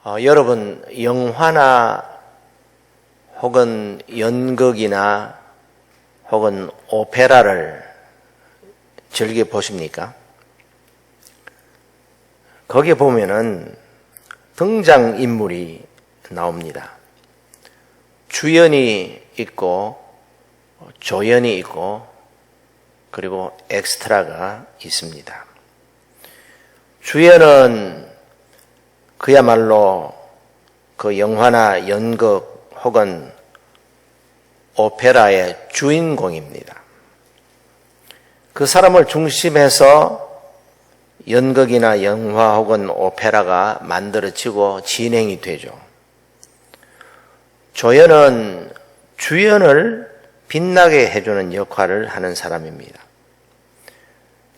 여러분 영화나 혹은 연극이나 혹은 오페라를 즐겨 보십니까? 거기에 보면은 등장인물이 나옵니다. 주연이 있고 조연이 있고 그리고 엑스트라가 있습니다. 주연은 그야말로 그 영화나 연극 혹은 오페라의 주인공입니다. 그 사람을 중심해서 연극이나 영화 혹은 오페라가 만들어지고 진행이 되죠. 조연은 주연을 빛나게 해주는 역할을 하는 사람입니다.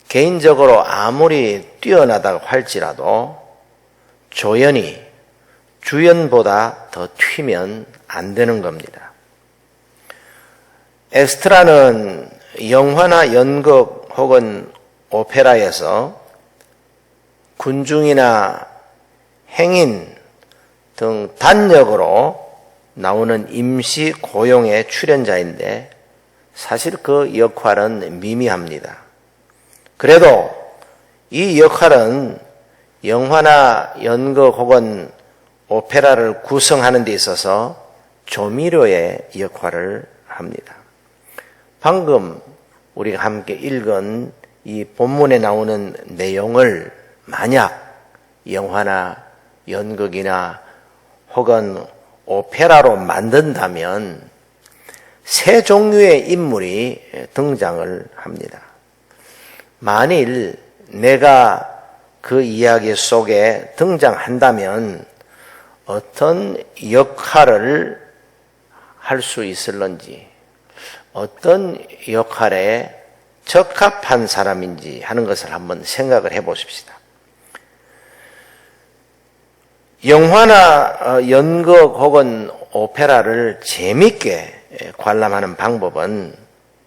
개인적으로 아무리 뛰어나다고 할지라도 조연이 주연보다 더 튀면 안 되는 겁니다. 엑스트라는 영화나 연극 혹은 오페라에서 군중이나 행인 등 단역으로 나오는 임시 고용의 출연자인데 사실 그 역할은 미미합니다. 그래도 이 역할은 영화나 연극 혹은 오페라를 구성하는 데 있어서 조미료의 역할을 합니다. 방금 우리가 함께 읽은 이 본문에 나오는 내용을 만약 영화나 연극이나 혹은 오페라로 만든다면 세 종류의 인물이 등장을 합니다. 만일 내가 그 이야기 속에 등장한다면 어떤 역할을 할 수 있을런지, 어떤 역할에 적합한 사람인지 하는 것을 한번 생각을 해 보십시다. 영화나 연극 혹은 오페라를 재밌게 관람하는 방법은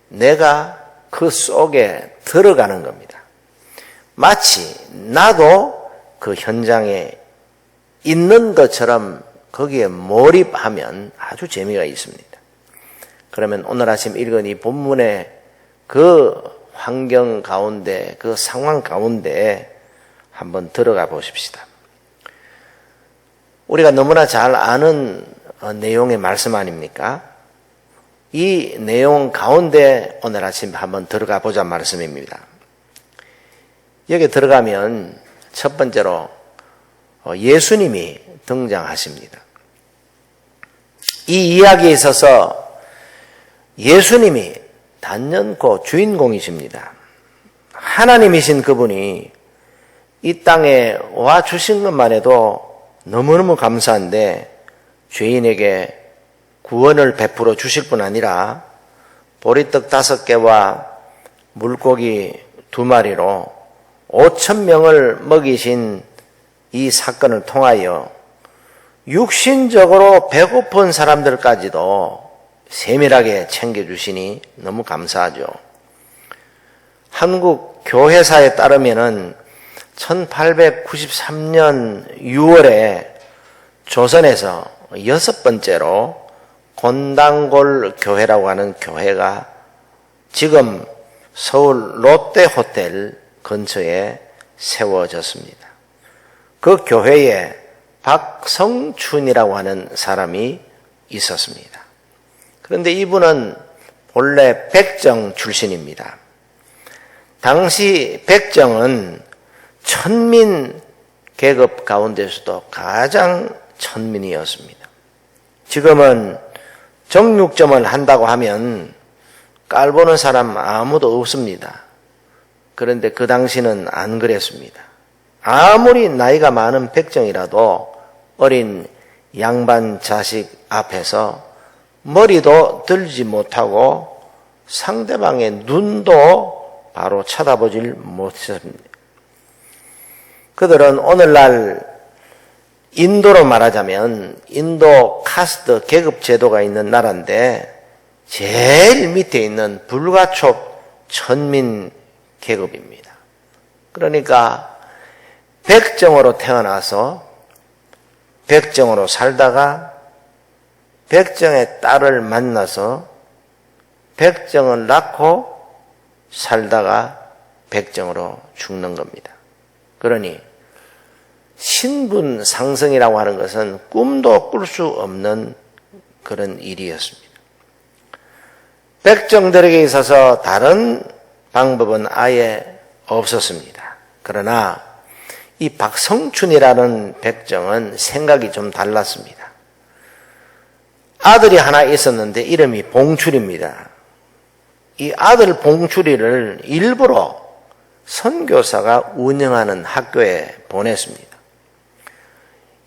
내가 그 속에 들어가는 겁니다. 마치 나도 그 현장에 있는 것처럼 거기에 몰입하면 아주 재미가 있습니다. 그러면 오늘 아침 읽은 이 본문의 그 환경 가운데, 그 상황 가운데 한번 들어가 보십시다. 우리가 너무나 잘 아는 내용의 말씀 아닙니까? 이 내용 가운데 오늘 아침 한번 들어가 보자 말씀입니다. 여기 들어가면 첫 번째로 예수님이 등장하십니다. 이 이야기에 있어서 예수님이 단연코 주인공이십니다. 하나님이신 그분이 이 땅에 와 주신 것만 해도 너무너무 감사한데 죄인에게 구원을 베풀어 주실 뿐 아니라 보리떡 5개와 물고기 2마리로 5,000명을 먹이신 이 사건을 통하여 육신적으로 배고픈 사람들까지도 세밀하게 챙겨주시니 너무 감사하죠. 한국 교회사에 따르면은 1893년 6월에 조선에서 6번째로 곤당골 교회라고 하는 교회가 지금 서울 롯데호텔 근처에 세워졌습니다. 그 교회에 박성춘이라고 하는 사람이 있었습니다. 그런데 이분은 본래 백정 출신입니다. 당시 백정은 천민 계급 가운데서도 가장 천민이었습니다. 지금은 정육점을 한다고 하면 깔보는 사람 아무도 없습니다. 그런데 그 당시는 안 그랬습니다. 아무리 나이가 많은 백정이라도 어린 양반 자식 앞에서 머리도 들지 못하고 상대방의 눈도 바로 쳐다보질 못했습니다. 그들은 오늘날 인도로 말하자면 인도 카스트 계급 제도가 있는 나라인데 제일 밑에 있는 불가촉 천민 계급입니다. 그러니까 백정으로 태어나서 백정으로 살다가 백정의 딸을 만나서 백정을 낳고 살다가 백정으로 죽는 겁니다. 그러니 신분 상승이라고 하는 것은 꿈도 꿀 수 없는 그런 일이었습니다. 백정들에게 있어서 다른 방법은 아예 없었습니다. 그러나 이 박성춘이라는 백정은 생각이 좀 달랐습니다. 아들이 하나 있었는데 이름이 봉출입니다. 이 아들 봉출이를 일부러 선교사가 운영하는 학교에 보냈습니다.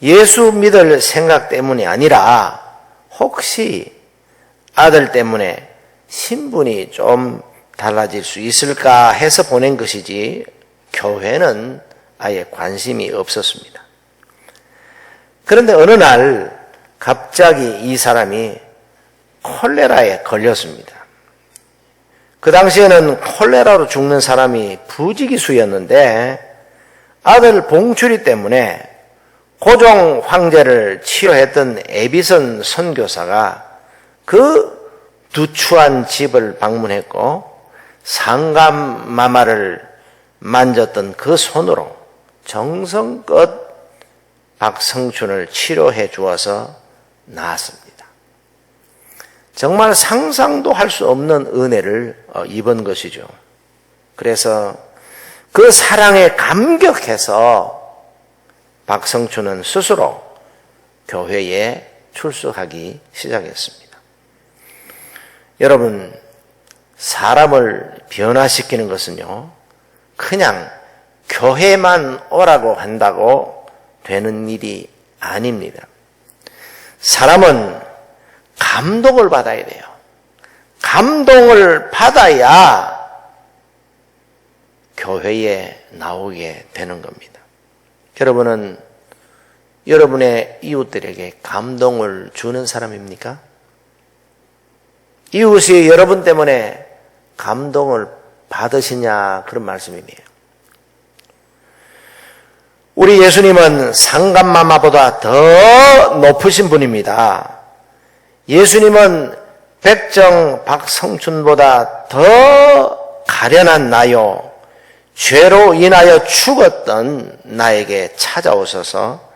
예수 믿을 생각 때문이 아니라 혹시 아들 때문에 신분이 좀 달라질 수 있을까 해서 보낸 것이지 교회는 아예 관심이 없었습니다. 그런데 어느 날 갑자기 이 사람이 콜레라에 걸렸습니다. 그 당시에는 콜레라로 죽는 사람이 부지기수였는데 아들 봉출이 때문에 고종 황제를 치료했던 에비선 선교사가 그 누추한 집을 방문했고 상감마마를 만졌던 그 손으로 정성껏 박성춘을 치료해 주어서 나았습니다. 정말 상상도 할 수 없는 은혜를 입은 것이죠. 그래서 그 사랑에 감격해서 박성춘은 스스로 교회에 출석하기 시작했습니다. 여러분, 사람을 변화시키는 것은요, 그냥 교회만 오라고 한다고 되는 일이 아닙니다. 사람은 감동을 받아야 돼요. 감동을 받아야 교회에 나오게 되는 겁니다. 여러분은 여러분의 이웃들에게 감동을 주는 사람입니까? 이웃이 여러분 때문에 감동을 받으시냐, 그런 말씀이에요. 우리 예수님은 상감마마보다 더 높으신 분입니다. 예수님은 백정 박성춘보다 더 가련한 나요, 죄로 인하여 죽었던 나에게 찾아오셔서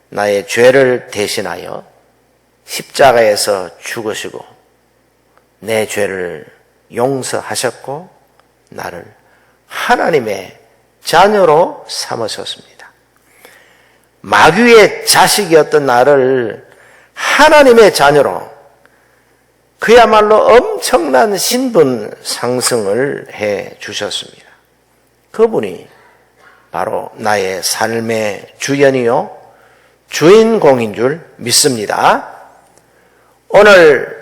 나의 죄를 대신하여 십자가에서 죽으시고 내 죄를 용서하셨고 나를 하나님의 자녀로 삼으셨습니다. 마귀의 자식이었던 나를 하나님의 자녀로, 그야말로 엄청난 신분 상승을 해 주셨습니다. 그분이 바로 나의 삶의 주연이요 주인공인 줄 믿습니다. 오늘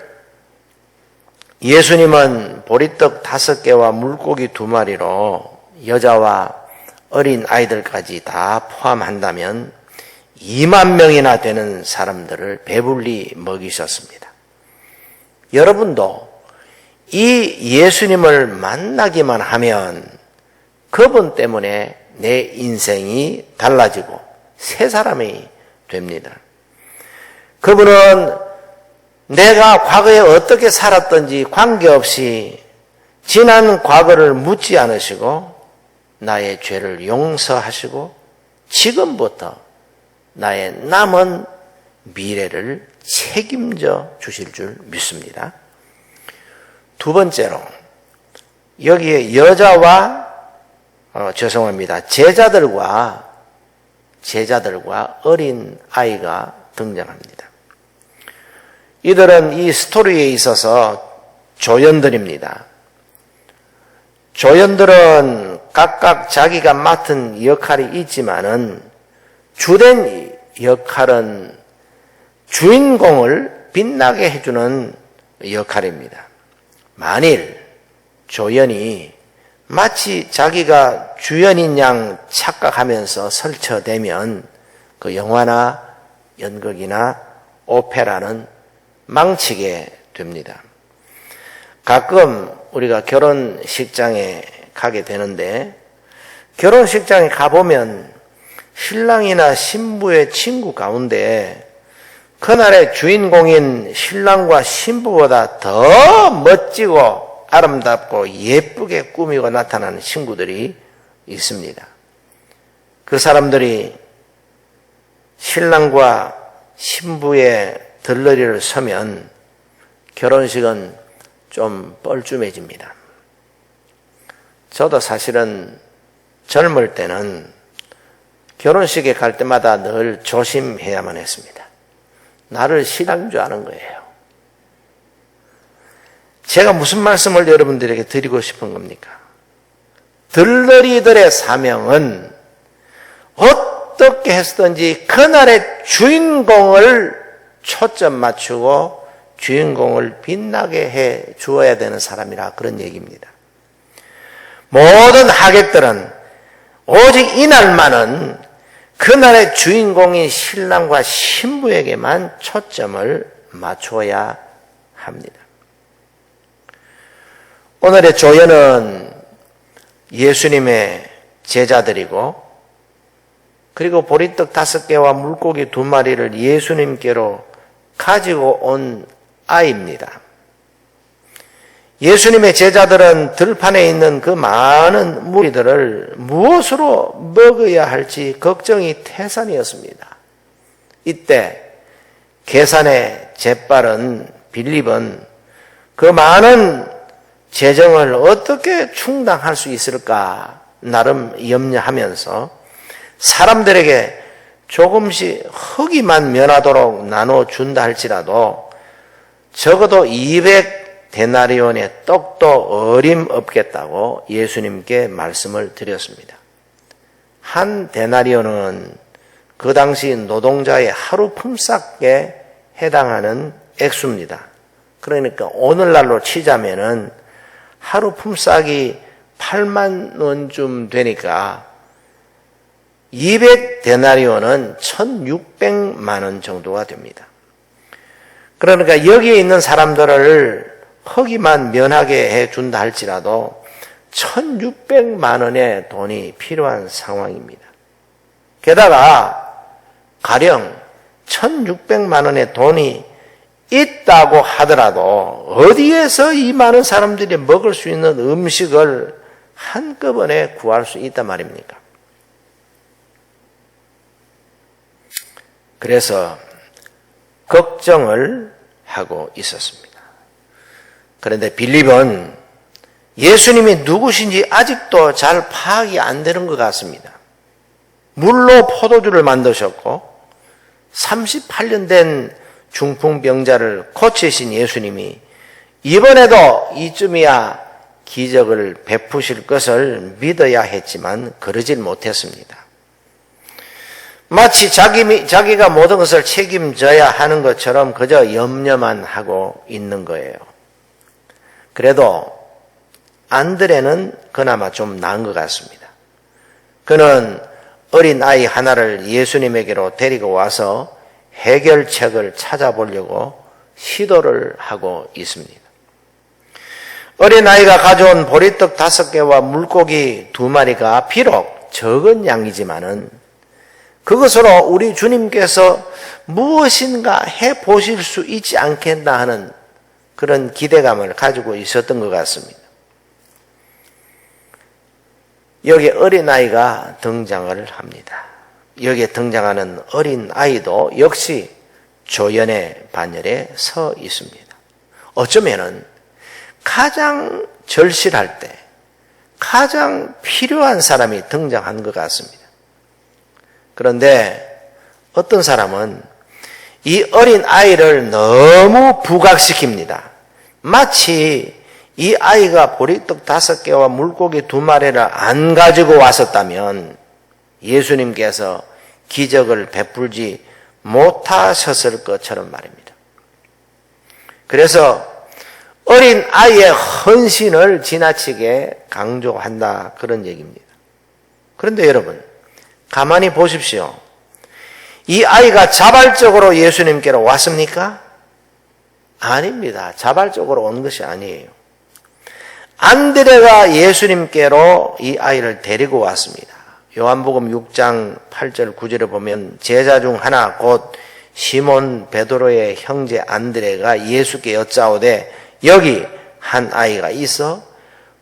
예수님은 보리떡 5개와 물고기 2마리로 여자와 어린 아이들까지 다 포함한다면 2만 명이나 되는 사람들을 배불리 먹이셨습니다. 여러분도 이 예수님을 만나기만 하면 그분 때문에 내 인생이 달라지고 새 사람이 됩니다. 그분은 내가 과거에 어떻게 살았던지 관계없이 지난 과거를 묻지 않으시고 나의 죄를 용서하시고 지금부터 나의 남은 미래를 책임져 주실 줄 믿습니다. 두 번째로 여기에 여자와 제자들과 어린 아이가 등장합니다. 이들은 이 스토리에 있어서 조연들입니다. 조연들은 각각 자기가 맡은 역할이 있지만은 주된 역할은 주인공을 빛나게 해주는 역할입니다. 만일 조연이 마치 자기가 주연인 양 착각하면서 설쳐대면 그 영화나 연극이나 오페라는 망치게 됩니다. 가끔 우리가 결혼식장에 가게 되는데 결혼식장에 가보면 신랑이나 신부의 친구 가운데 그날의 주인공인 신랑과 신부보다 더 멋지고 아름답고 예쁘게 꾸미고 나타나는 친구들이 있습니다. 그 사람들이 신랑과 신부의 들러리를 서면 결혼식은 좀 뻘쭘해집니다. 저도 사실은 젊을 때는 결혼식에 갈 때마다 늘 조심해야만 했습니다. 나를 신랑인 줄 아는 거예요. 제가 무슨 말씀을 여러분들에게 드리고 싶은 겁니까? 들러리들의 사명은 어떻게 했든지 그날의 주인공을 초점 맞추고 주인공을 빛나게 해 주어야 되는 사람이라 그런 얘기입니다. 모든 하객들은 오직 이날만은 그날의 주인공인 신랑과 신부에게만 초점을 맞춰야 합니다. 오늘의 조연은 예수님의 제자들이고 그리고 보리떡 5개와 물고기 2마리를 예수님께로 가지고 온 아이입니다. 예수님의 제자들은 들판에 있는 그 많은 무리들을 무엇으로 먹어야 할지 걱정이 태산이었습니다. 이때 계산에 재빠른 빌립은 그 많은 재정을 어떻게 충당할 수 있을까 나름 염려하면서 사람들에게 조금씩 허기만 면하도록 나눠준다 할지라도 적어도 200데나리온의 떡도 어림없겠다고 예수님께 말씀을 드렸습니다. 한 데나리온은 그 당시 노동자의 하루 품삯에 해당하는 액수입니다. 그러니까 오늘날로 치자면은 하루 품삯이 8만 원쯤 되니까 200데나리온은 1600만 원 정도가 됩니다. 그러니까 여기에 있는 사람들을 허기만 면하게 해준다 할지라도 1600만 원의 돈이 필요한 상황입니다. 게다가 가령 1600만 원의 돈이 있다고 하더라도 어디에서 이 많은 사람들이 먹을 수 있는 음식을 한꺼번에 구할 수 있단 말입니까? 그래서 걱정을 하고 있었습니다. 그런데 빌립은 예수님이 누구신지 아직도 잘 파악이 안 되는 것 같습니다. 물로 포도주를 만드셨고 38년 된 중풍병자를 고치신 예수님이 이번에도 이쯤이야 기적을 베푸실 것을 믿어야 했지만 그러질 못했습니다. 마치 자기가 모든 것을 책임져야 하는 것처럼 그저 염려만 하고 있는 거예요. 그래도 안드레는 그나마 좀 나은 것 같습니다. 그는 어린 아이 하나를 예수님에게로 데리고 와서 해결책을 찾아보려고 시도를 하고 있습니다. 어린아이가 가져온 보리떡 5개와 물고기 2마리가 비록 적은 양이지만은 그것으로 우리 주님께서 무엇인가 해보실 수 있지 않겠나 하는 그런 기대감을 가지고 있었던 것 같습니다. 여기에 어린아이가 등장을 합니다. 여기에 등장하는 어린아이도 역시 조연의 반열에 서 있습니다. 어쩌면은 가장 절실할 때 가장 필요한 사람이 등장한 것 같습니다. 그런데 어떤 사람은 이 어린아이를 너무 부각시킵니다. 마치 이 아이가 보리떡 5개와 물고기 2마리를 안 가지고 왔었다면 예수님께서 기적을 베풀지 못하셨을 것처럼 말입니다. 그래서 어린 아이의 헌신을 지나치게 강조한다 그런 얘기입니다. 그런데 여러분 가만히 보십시오. 이 아이가 자발적으로 예수님께로 왔습니까? 아닙니다. 자발적으로 온 것이 아니에요. 안드레가 예수님께로 이 아이를 데리고 왔습니다. 요한복음 6장 8절 9절에 보면 제자 중 하나 곧 시몬 베드로의 형제 안드레가 예수께 여짜오되 여기 한 아이가 있어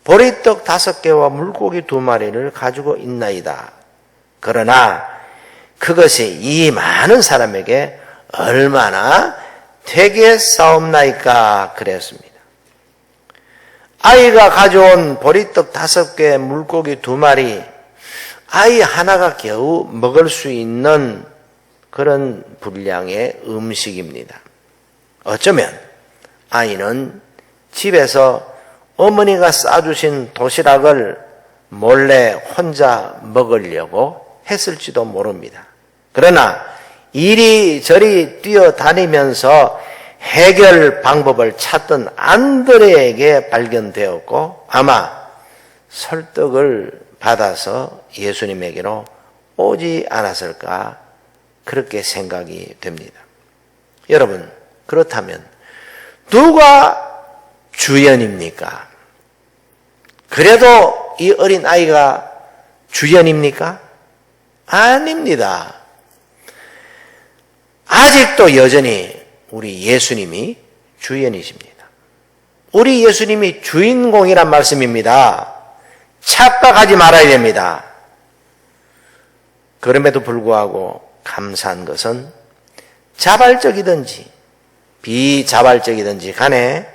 보리떡 5개와 물고기 2마리를 가지고 있나이다. 그러나 그것이 이 많은 사람에게 얼마나 되겠사옵나이까 그랬습니다. 아이가 가져온 보리떡 5개, 물고기 2마리, 아이 하나가 겨우 먹을 수 있는 그런 분량의 음식입니다. 어쩌면 아이는 집에서 어머니가 싸주신 도시락을 몰래 혼자 먹으려고 했을지도 모릅니다. 그러나 이리저리 뛰어다니면서 해결 방법을 찾던 안드레에게 발견되었고 아마 설득을 받아서 예수님에게로 오지 않았을까 그렇게 생각이 됩니다. 여러분, 그렇다면 누가 주연입니까? 그래도 이 어린 아이가 주연입니까? 아닙니다. 아직도 여전히 우리 예수님이 주연이십니다. 우리 예수님이 주인공이란 말씀입니다. 착각하지 말아야 됩니다. 그럼에도 불구하고 감사한 것은 자발적이든지 비자발적이든지 간에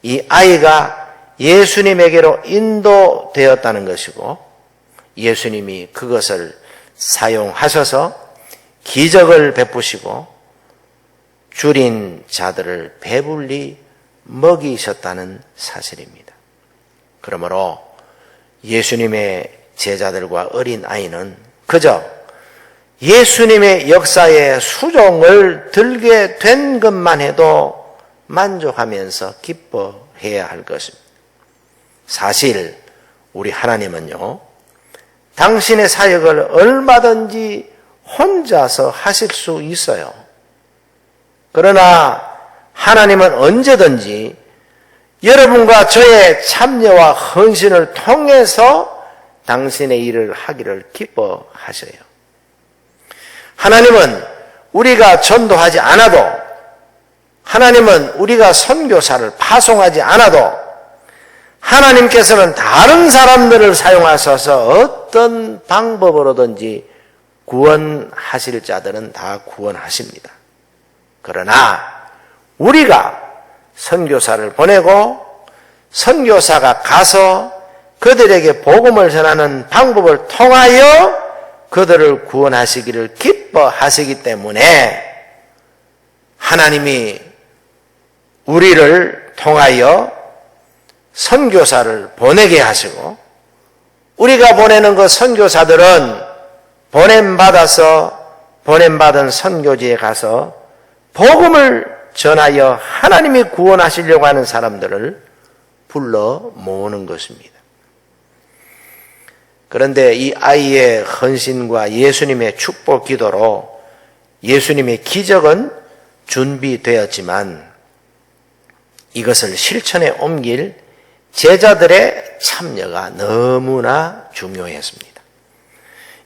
이 아이가 예수님에게로 인도되었다는 것이고 예수님이 그것을 사용하셔서 기적을 베푸시고 줄인 자들을 배불리 먹이셨다는 사실입니다. 그러므로 예수님의 제자들과 어린 아이는 그저 예수님의 역사에 수종을 들게 된 것만 해도 만족하면서 기뻐해야 할 것입니다. 사실 우리 하나님은요, 당신의 사역을 얼마든지 혼자서 하실 수 있어요. 그러나 하나님은 언제든지 여러분과 저의 참여와 헌신을 통해서 당신의 일을 하기를 기뻐하셔요. 하나님은 우리가 전도하지 않아도, 하나님은 우리가 선교사를 파송하지 않아도 하나님께서는 다른 사람들을 사용하셔서 어떤 방법으로든지 구원하실 자들은 다 구원하십니다. 그러나 우리가 선교사를 보내고 선교사가 가서 그들에게 복음을 전하는 방법을 통하여 그들을 구원하시기를 기뻐하시기 때문에 하나님이 우리를 통하여 선교사를 보내게 하시고 우리가 보내는 그 선교사들은 보냄받은 선교지에 가서 복음을 전하여 하나님이 구원하시려고 하는 사람들을 불러 모으는 것입니다. 그런데 이 아이의 헌신과 예수님의 축복 기도로 예수님의 기적은 준비되었지만 이것을 실천에 옮길 제자들의 참여가 너무나 중요했습니다.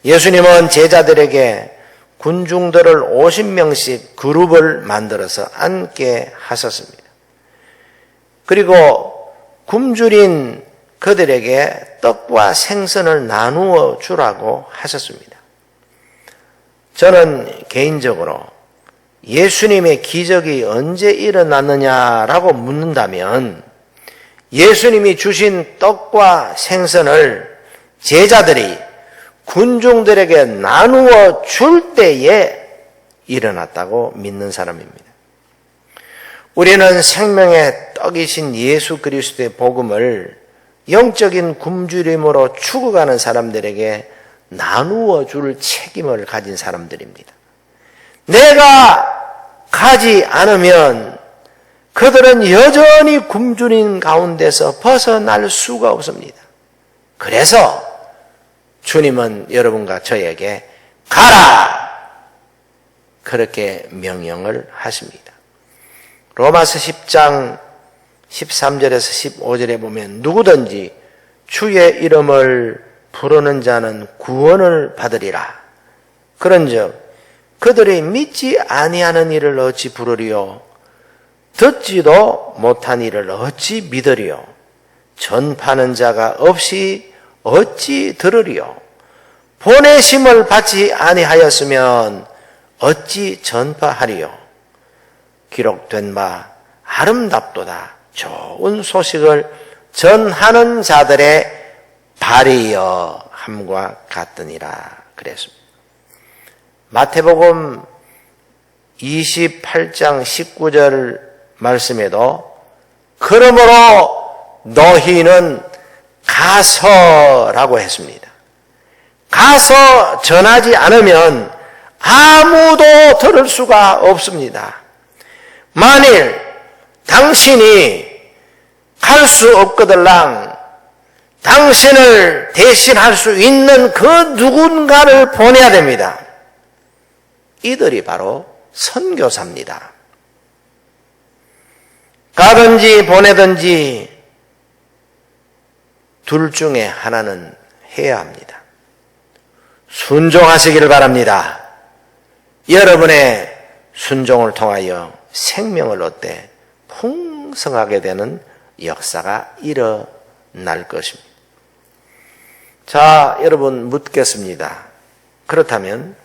예수님은 제자들에게 군중들을 50명씩 그룹을 만들어서 앉게 하셨습니다. 그리고 굶주린 그들에게 떡과 생선을 나누어 주라고 하셨습니다. 저는 개인적으로 예수님의 기적이 언제 일어났느냐라고 묻는다면 예수님이 주신 떡과 생선을 제자들이 군중들에게 나누어 줄 때에 일어났다고 믿는 사람입니다. 우리는 생명의 떡이신 예수 그리스도의 복음을 영적인 굶주림으로 죽어가는 사람들에게 나누어 줄 책임을 가진 사람들입니다. 내가 가지 않으면 그들은 여전히 굶주린 가운데서 벗어날 수가 없습니다. 그래서 주님은 여러분과 저에게 가라! 그렇게 명령을 하십니다. 로마서 10장 13절에서 15절에 보면 누구든지 주의 이름을 부르는 자는 구원을 받으리라. 그런즉 그들이 믿지 아니하는 이를 어찌 부르리요? 듣지도 못한 이를 어찌 믿으리요? 전파하는 자가 없이 어찌 들으리요? 보내심을 받지 아니하였으면 어찌 전파하리요? 기록된 바 아름답도다. 좋은 소식을 전하는 자들의 발이여 함과 같으니라 그랬습니다. 마태복음 28장 19절 말씀에도 그러므로 너희는 가서라고 했습니다. 가서 전하지 않으면 아무도 들을 수가 없습니다. 만일 당신이 갈 수 없거들랑 당신을 대신할 수 있는 그 누군가를 보내야 됩니다. 이들이 바로 선교사입니다. 가든지 보내든지 둘 중에 하나는 해야 합니다. 순종하시기를 바랍니다. 여러분의 순종을 통하여 생명을 얻되 풍성하게 되는 역사가 일어날 것입니다. 자, 여러분 묻겠습니다. 그렇다면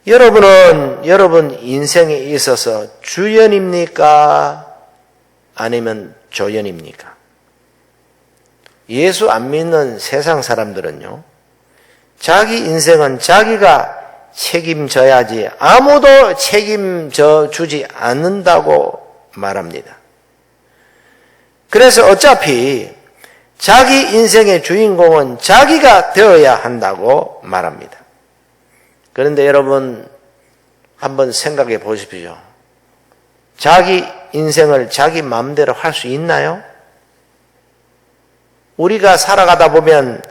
여러분은 여러분 인생에 있어서 주연입니까? 아니면 조연입니까? 예수 안 믿는 세상 사람들은요, 자기 인생은 자기가 책임져야지 아무도 책임져 주지 않는다고 말합니다. 그래서 어차피 자기 인생의 주인공은 자기가 되어야 한다고 말합니다. 그런데 여러분 한번 생각해 보십시오. 자기 인생을 자기 마음대로 할 수 있나요? 우리가 살아가다 보면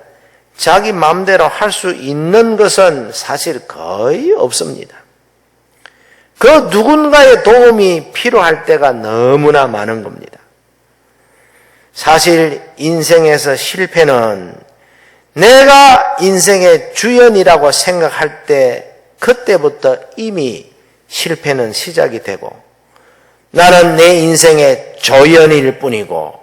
자기 마음대로 할 수 있는 것은 사실 거의 없습니다. 그 누군가의 도움이 필요할 때가 너무나 많은 겁니다. 사실 인생에서 실패는 내가 인생의 주연이라고 생각할 때 그때부터 이미 실패는 시작이 되고 나는 내 인생의 조연일 뿐이고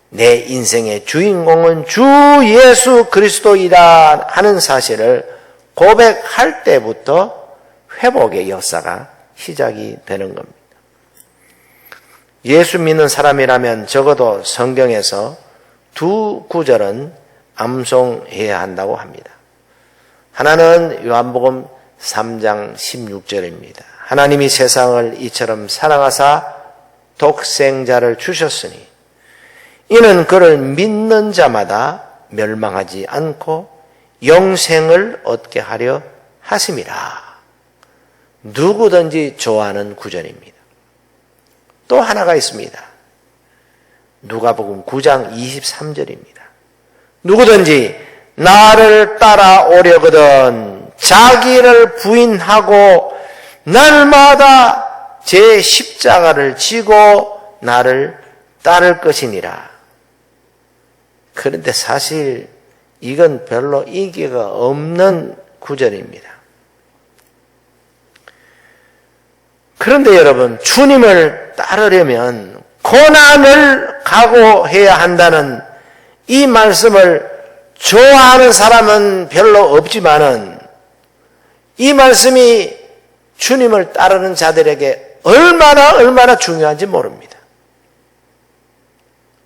내 인생의 주인공은 주 예수 그리스도이다 하는 사실을 고백할 때부터 회복의 역사가 시작이 되는 겁니다. 예수 믿는 사람이라면 적어도 성경에서 두 구절은 암송해야 한다고 합니다. 하나는 요한복음 3장 16절입니다. 하나님이 세상을 이처럼 사랑하사 독생자를 주셨으니 이는 그를 믿는 자마다 멸망하지 않고 영생을 얻게 하려 하심이라. 누구든지 좋아하는 구절입니다. 또 하나가 있습니다. 누가복음 9장 23절입니다. 누구든지 나를 따라오려거든 자기를 부인하고 날마다 제 십자가를 지고 나를 따를 것이니라. 그런데 사실 이건 별로 인기가 없는 구절입니다. 그런데 여러분, 주님을 따르려면 고난을 각오해야 한다는 이 말씀을 좋아하는 사람은 별로 없지만은 이 말씀이 주님을 따르는 자들에게 얼마나 중요한지 모릅니다.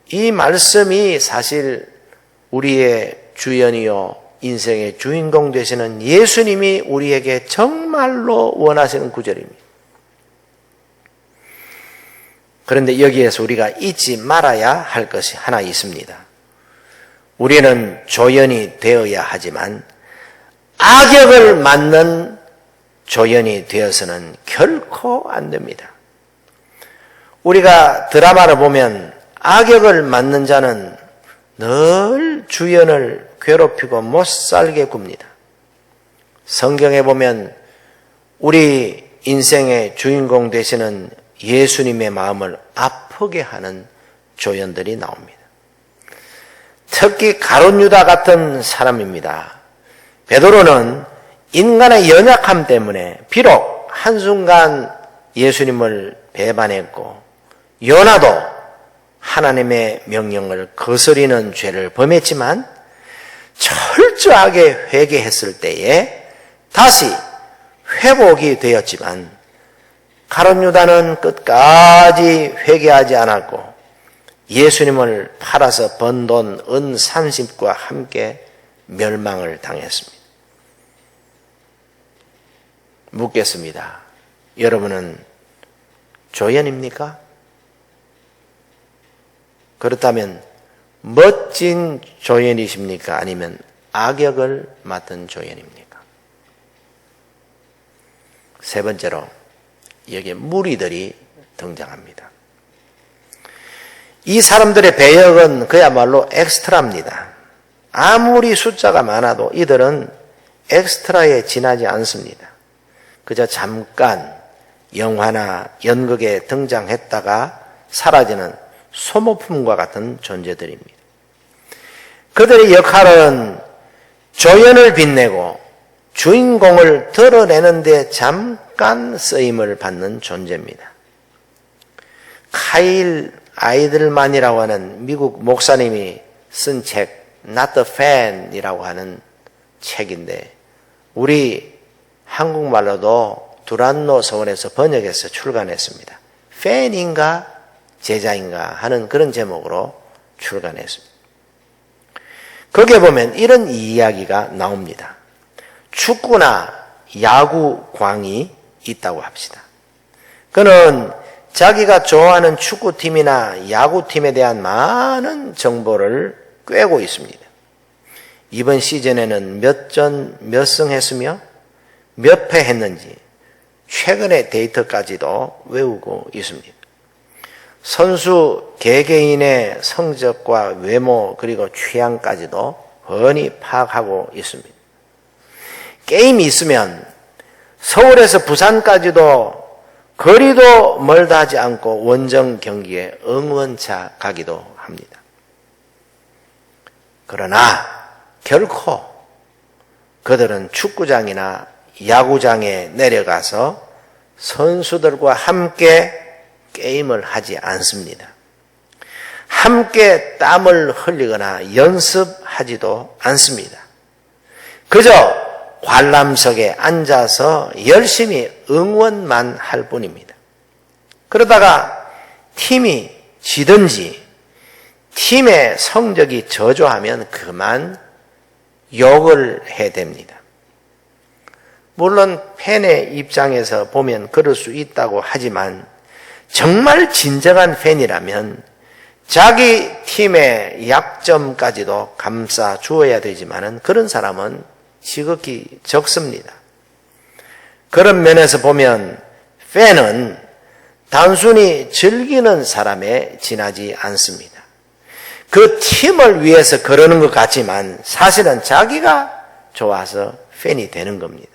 이 말씀이 사실 우리의 주연이요 인생의 주인공 되시는 예수님이 우리에게 정말로 원하시는 구절입니다. 그런데 여기에서 우리가 잊지 말아야 할 것이 하나 있습니다. 우리는 조연이 되어야 하지만 악역을 맡는 조연이 되어서는 결코 안 됩니다. 우리가 드라마를 보면 악역을 맡는 자는 늘 주연을 괴롭히고 못살게 굽니다. 성경에 보면 우리 인생의 주인공 되시는 예수님의 마음을 아프게 하는 조연들이 나옵니다. 특히 가룟 유다 같은 사람입니다. 베드로는 인간의 연약함 때문에 비록 한순간 예수님을 배반했고 요나도 하나님의 명령을 거스리는 죄를 범했지만 철저하게 회개했을 때에 다시 회복이 되었지만 가룟 유다는 끝까지 회개하지 않았고 예수님을 팔아서 번 돈 은 30과 함께 멸망을 당했습니다. 묻겠습니다. 여러분은 조연입니까? 그렇다면 멋진 조연이십니까? 아니면 악역을 맡은 조연입니까? 세 번째로 여기에 무리들이 등장합니다. 이 사람들의 배역은 그야말로 엑스트라입니다. 아무리 숫자가 많아도 이들은 엑스트라에 지나지 않습니다. 그저 잠깐 영화나 연극에 등장했다가 사라지는 소모품과 같은 존재들입니다. 그들의 역할은 조연을 빛내고 주인공을 드러내는 데 잠깐 쓰임을 받는 존재입니다. 카일 아이들만이라고 하는 미국 목사님이 쓴 책 Not the Fan이라고 하는 책인데 우리 한국말로도 두란노 서원에서 번역해서 출간했습니다. 팬인가 제자인가 하는 그런 제목으로 출간했습니다. 거기에 보면 이런 이야기가 나옵니다. 축구나 야구광이 있다고 합시다. 그는 자기가 좋아하는 축구팀이나 야구팀에 대한 많은 정보를 꿰고 있습니다. 이번 시즌에는 몇 전 몇 승 했으며 몇 패 했는지 최근의 데이터까지도 외우고 있습니다. 선수 개개인의 성적과 외모 그리고 취향까지도 훤히 파악하고 있습니다. 게임이 있으면 서울에서 부산까지도 거리도 멀다 하지 않고 원정 경기에 응원차 가기도 합니다. 그러나 결코 그들은 축구장이나 야구장에 내려가서 선수들과 함께 게임을 하지 않습니다. 함께 땀을 흘리거나 연습하지도 않습니다. 그저 관람석에 앉아서 열심히 응원만 할 뿐입니다. 그러다가 팀이 지든지 팀의 성적이 저조하면 그만 욕을 해댑니다. 물론 팬의 입장에서 보면 그럴 수 있다고 하지만 정말 진정한 팬이라면 자기 팀의 약점까지도 감싸 주어야 되지만은 그런 사람은 지극히 적습니다. 그런 면에서 보면 팬은 단순히 즐기는 사람에 지나지 않습니다. 그 팀을 위해서 그러는 것 같지만 사실은 자기가 좋아서 팬이 되는 겁니다.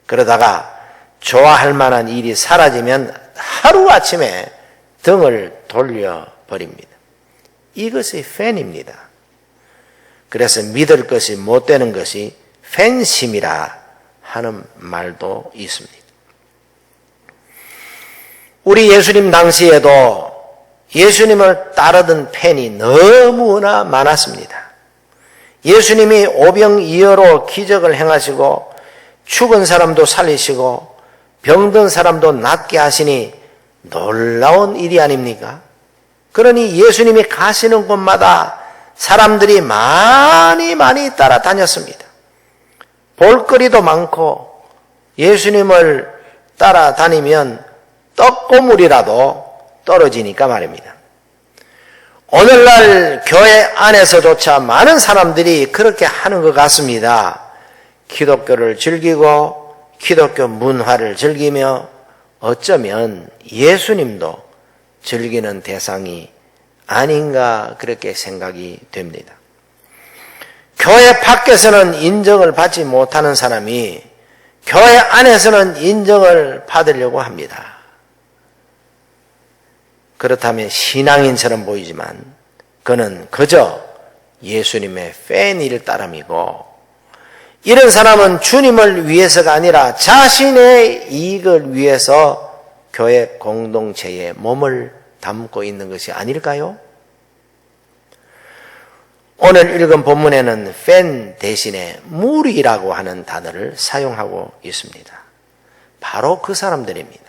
그러다가 좋아할 만한 일이 사라지면 하루아침에 등을 돌려버립니다. 이것이 팬입니다. 그래서 믿을 것이 못 되는 것이 팬심이라 하는 말도 있습니다. 우리 예수님 당시에도 예수님을 따르던 팬이 너무나 많았습니다. 예수님이 오병이어로 기적을 행하시고 죽은 사람도 살리시고 병든 사람도 낫게 하시니 놀라운 일이 아닙니까? 그러니 예수님이 가시는 곳마다 사람들이 많이 따라다녔습니다. 볼거리도 많고 예수님을 따라다니면 떡고물이라도 떨어지니까 말입니다. 오늘날 교회 안에서조차 많은 사람들이 그렇게 하는 것 같습니다. 기독교를 즐기고 기독교 문화를 즐기며 어쩌면 예수님도 즐기는 대상이 아닌가 그렇게 생각이 됩니다. 교회 밖에서는 인정을 받지 못하는 사람이 교회 안에서는 인정을 받으려고 합니다. 그렇다면 신앙인처럼 보이지만 그는 그저 예수님의 팬일 따름이고, 이런 사람은 주님을 위해서가 아니라 자신의 이익을 위해서 교회 공동체에 몸을 담고 있는 것이 아닐까요? 오늘 읽은 본문에는 팬 대신에 무리라고 하는 단어를 사용하고 있습니다. 바로 그 사람들입니다.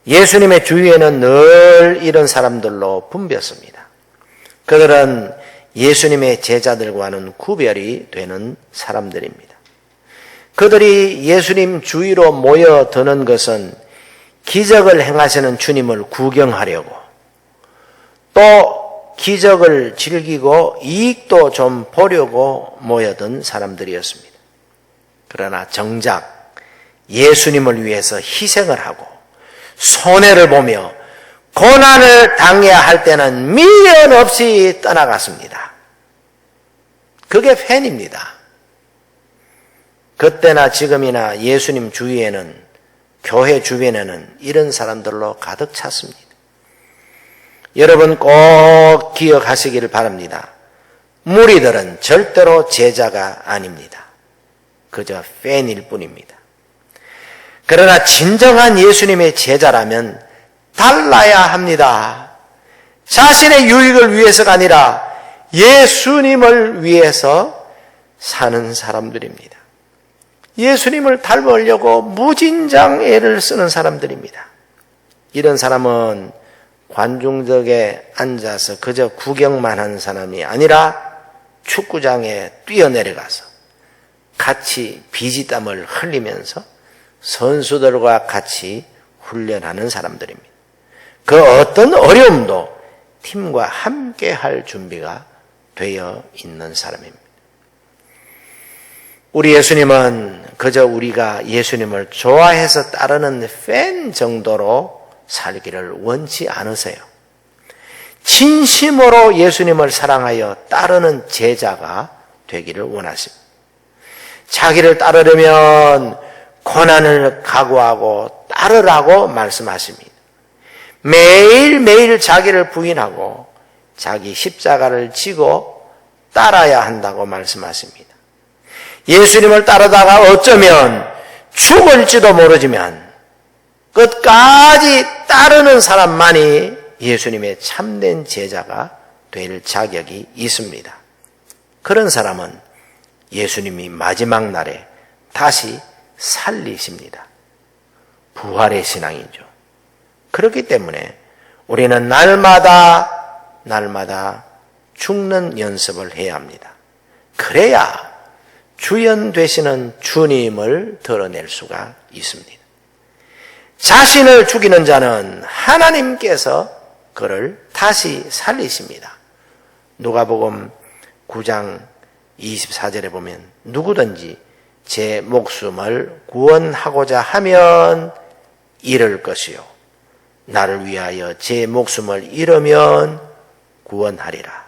예수님의 주위에는 늘 이런 사람들로 붐볐습니다. 그들은 예수님의 제자들과는 구별이 되는 사람들입니다. 그들이 예수님 주위로 모여드는 것은 기적을 행하시는 주님을 구경하려고, 또 기적을 즐기고 이익도 좀 보려고 모여든 사람들이었습니다. 그러나 정작 예수님을 위해서 희생을 하고 손해를 보며 고난을 당해야 할 때는 미련 없이 떠나갔습니다. 그게 팬입니다. 그때나 지금이나 예수님 주위에는, 교회 주변에는 이런 사람들로 가득 찼습니다. 여러분 꼭 기억하시기를 바랍니다. 무리들은 절대로 제자가 아닙니다. 그저 팬일 뿐입니다. 그러나 진정한 예수님의 제자라면 달라야 합니다. 자신의 유익을 위해서가 아니라 예수님을 위해서 사는 사람들입니다. 예수님을 닮으려고 무진장 애를 쓰는 사람들입니다. 이런 사람은 관중석에 앉아서 그저 구경만 하는 사람이 아니라 축구장에 뛰어내려가서 같이 비지땀을 흘리면서 선수들과 같이 훈련하는 사람들입니다. 그 어떤 어려움도 팀과 함께 할 준비가 되어 있는 사람입니다. 우리 예수님은 그저 우리가 예수님을 좋아해서 따르는 팬 정도로 살기를 원치 않으세요. 진심으로 예수님을 사랑하여 따르는 제자가 되기를 원하십니다. 자기를 따르려면 고난을 각오하고 따르라고 말씀하십니다. 매일매일 자기를 부인하고 자기 십자가를 지고 따라야 한다고 말씀하십니다. 예수님을 따르다가 어쩌면 죽을지도 모르지만 끝까지 따르는 사람만이 예수님의 참된 제자가 될 자격이 있습니다. 그런 사람은 예수님이 마지막 날에 다시 살리십니다. 부활의 신앙이죠. 그렇기 때문에 우리는 날마다 죽는 연습을 해야 합니다. 그래야 주연 되시는 주님을 드러낼 수가 있습니다. 자신을 죽이는 자는 하나님께서 그를 다시 살리십니다. 누가복음 9장 24절에 보면 누구든지 제 목숨을 구원하고자 하면 잃을 것이요 나를 위하여 제 목숨을 잃으면 구원하리라.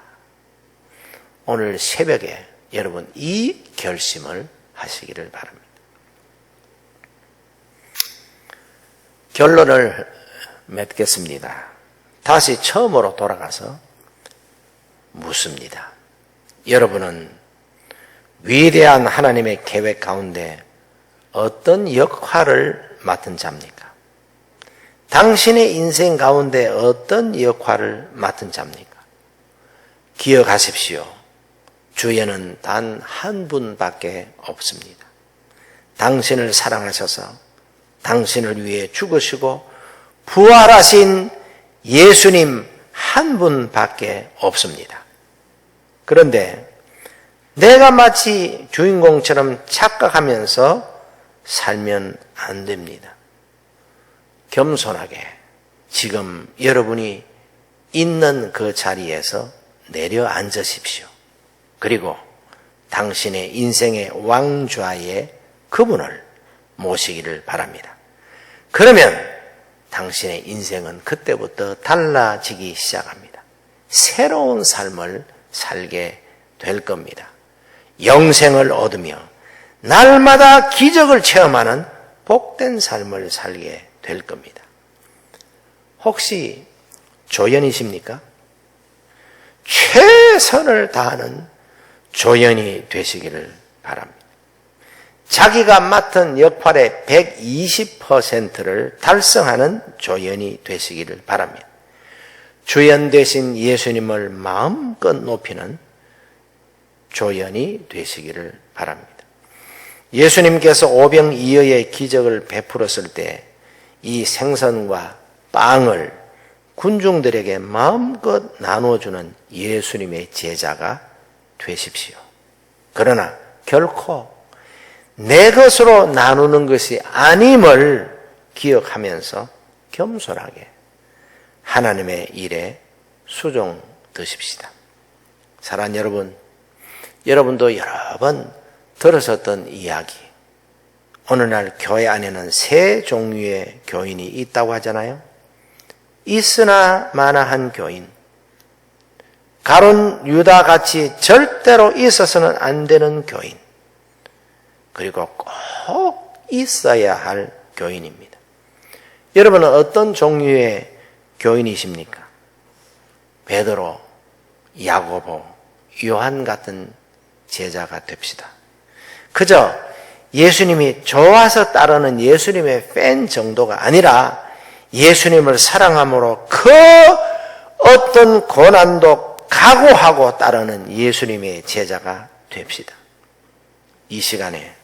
오늘 새벽에 여러분 이 결심을 하시기를 바랍니다. 결론을 맺겠습니다. 다시 처음으로 돌아가서 묻습니다. 여러분은 위대한 하나님의 계획 가운데 어떤 역할을 맡은 자입니까? 당신의 인생 가운데 어떤 역할을 맡은 자입니까? 기억하십시오. 주에는 단 한 분밖에 없습니다. 당신을 사랑하셔서 당신을 위해 죽으시고 부활하신 예수님 한 분밖에 없습니다. 그런데 내가 마치 주인공처럼 착각하면서 살면 안 됩니다. 겸손하게 지금 여러분이 있는 그 자리에서 내려앉으십시오. 그리고 당신의 인생의 왕좌에 그분을 모시기를 바랍니다. 그러면 당신의 인생은 그때부터 달라지기 시작합니다. 새로운 삶을 살게 될 겁니다. 영생을 얻으며 날마다 기적을 체험하는 복된 삶을 살게 될 겁니다. 혹시 조연이십니까? 최선을 다하는 조연이 되시기를 바랍니다. 자기가 맡은 역할의 120%를 달성하는 조연이 되시기를 바랍니다. 주연 되신 예수님을 마음껏 높이는 조연이 되시기를 바랍니다. 예수님께서 오병이어의 기적을 베풀었을 때 이 생선과 빵을 군중들에게 마음껏 나눠주는 예수님의 제자가 되십시오. 그러나 결코 내 것으로 나누는 것이 아님을 기억하면서 겸손하게 하나님의 일에 수종드십시다. 사랑하는 여러분, 여러분도 여러 번 들으셨던 이야기, 오늘날 교회 안에는 세 종류의 교인이 있다고 하잖아요. 있으나 마나한 교인, 가룟 유다같이 절대로 있어서는 안 되는 교인, 그리고 꼭 있어야 할 교인입니다. 여러분은 어떤 종류의 교인이십니까? 베드로, 야고보, 요한 같은 제자가 됩시다. 그저 예수님이 좋아서 따르는 예수님의 팬 정도가 아니라 예수님을 사랑함으로 그 어떤 고난도 각오하고 따르는 예수님의 제자가 됩시다. 이 시간에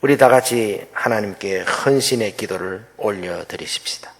우리 다 같이 하나님께 헌신의 기도를 올려드리십시다.